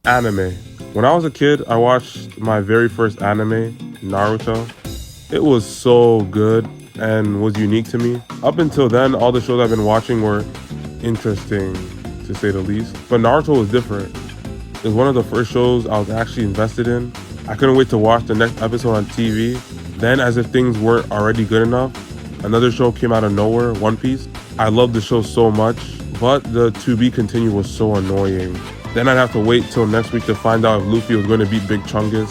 Anime. When I was a kid, I watched my very first anime, Naruto. It was so good and was unique to me. Up until then, all the shows I've been watching were interesting, to say the least. But Naruto was different. It was one of the first shows I was actually invested in. I couldn't wait to watch the next episode on TV. Then, as if things weren't already good enough, another show came out of nowhere, One Piece. I loved the show so much, but the to be continued was so annoying. Then I'd have to wait till next week to find out if Luffy was going to beat Big Chungus.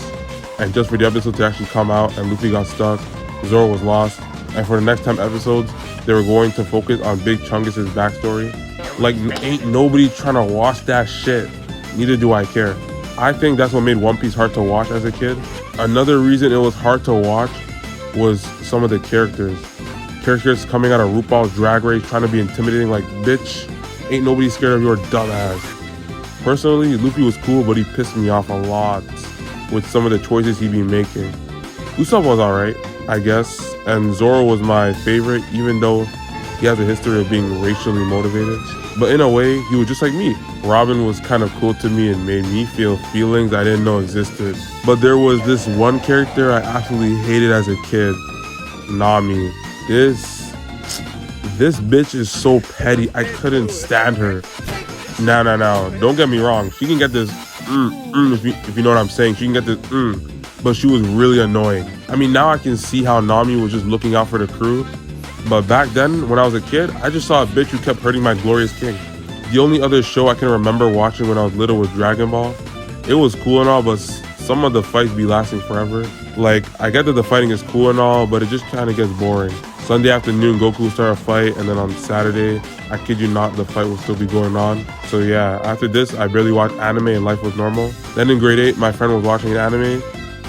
And just for the episode to actually come out and Luffy got stuck, Zoro was lost. And for the next 10 episodes, they were going to focus on Big Chungus' backstory. Like, ain't nobody trying to watch that shit. Neither do I care. I think that's what made One Piece hard to watch as a kid. Another reason it was hard to watch was some of the characters. Characters coming out of RuPaul's Drag Race trying to be intimidating, like, bitch, ain't nobody scared of your dumb ass. Personally, Luffy was cool, but he pissed me off a lot with some of the choices he be making. Usopp was alright, I guess, and Zoro was my favorite, even though he has a history of being racially motivated. But in a way, he was just like me. Robin was kind of cool to me and made me feel feelings I didn't know existed. But there was this one character I absolutely hated as a kid, Nami. This bitch is so petty, I couldn't stand her. No, don't get me wrong, she can get this if you know what I'm saying. She can get this but she was really annoying. I mean, now I can see how Nami was just looking out for the crew. But back then, when I was a kid, I just saw a bitch who kept hurting my glorious king. The only other show I can remember watching when I was little was Dragon Ball. It was cool and all, but some of the fights be lasting forever. Like, I get that the fighting is cool and all, but it just kind of gets boring. Sunday afternoon, Goku will start a fight, and then on Saturday, I kid you not, the fight will still be going on. So yeah, after this, I barely watched anime and life was normal. Then in grade 8, my friend was watching an anime.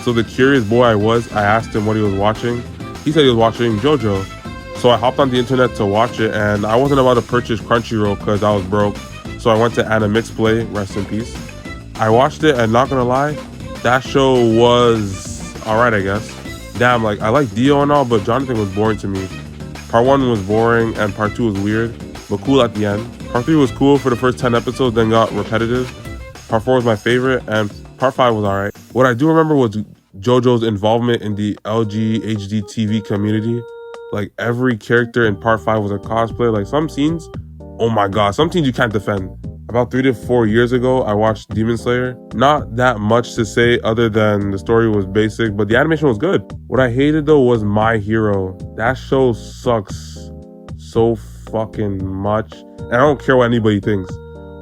So the curious boy I asked him what he was watching. He said he was watching JoJo. So I hopped on the internet to watch it, and I wasn't about to purchase Crunchyroll because I was broke. So I went to Animix Play, rest in peace. I watched it, and not gonna lie, that show was alright, I guess. Damn, like, I like Dio and all, but Jonathan was boring to me. Part 1 was boring, and Part 2 was weird, but cool at the end. Part 3 was cool for the first 10 episodes, then got repetitive. Part 4 was my favorite, and Part 5 was alright. What I do remember was JoJo's involvement in the LG TV community. Like, every character in Part 5 was a cosplay. Like, some scenes, oh my god, some scenes you can't defend. About 3 to 4 years ago, I watched Demon Slayer. Not that much to say other than the story was basic, but the animation was good. What I hated though was My Hero. That show sucks so fucking much. And I don't care what anybody thinks.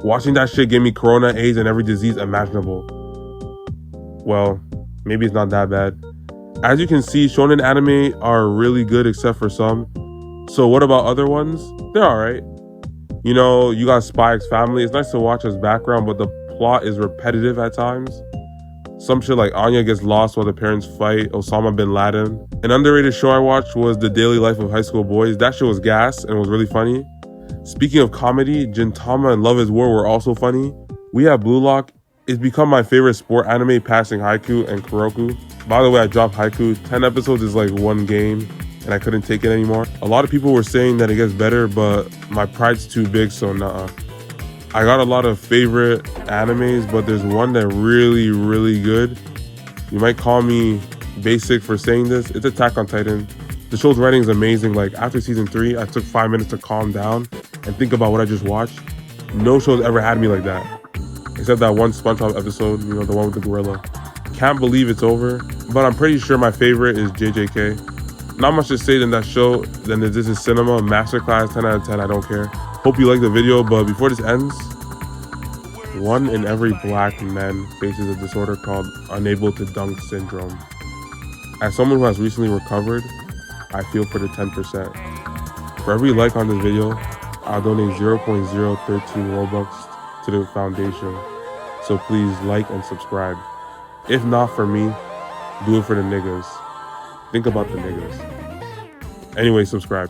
Watching that shit gave me corona, AIDS, and every disease imaginable. Well, maybe it's not that bad. As you can see, shonen anime are really good except for some. So what about other ones? They're alright. You know, you got Spy X Family. It's nice to watch as background, but the plot is repetitive at times. Some shit like Anya gets lost while the parents fight Osama bin Laden. An underrated show I watched was The Daily Life of High School Boys. That show was gas and was really funny. Speaking of comedy, Gintama and Love is War were also funny. We Have Blue Lock. It's become my favorite sport anime, passing Haikyuu and Kuroko. By the way, I dropped Haikyuu. 10 episodes is like one game, and I couldn't take it anymore. A lot of people were saying that it gets better, but my pride's too big, so nah. I got a lot of favorite animes, but there's one that really good. You might call me basic for saying this. It's Attack on Titan. The show's writing is amazing. Like, after season 3, I took 5 minutes to calm down and think about what I just watched. No show's ever had me like that. Except that one SpongeBob episode, you know, the one with the gorilla. Can't believe it's over, but I'm pretty sure my favorite is JJK. Not much to say than that show, than This Is Cinema, Masterclass, 10 out of 10, I don't care. Hope you like the video, but before this ends, 1 in every black man faces a disorder called unable to dunk syndrome. As someone who has recently recovered, I feel for the 10%. For every like on this video, I'll donate 0.013 Robux to the foundation. So please like and subscribe. If not for me, do it for the niggas. Think about the niggas. Anyway, subscribe.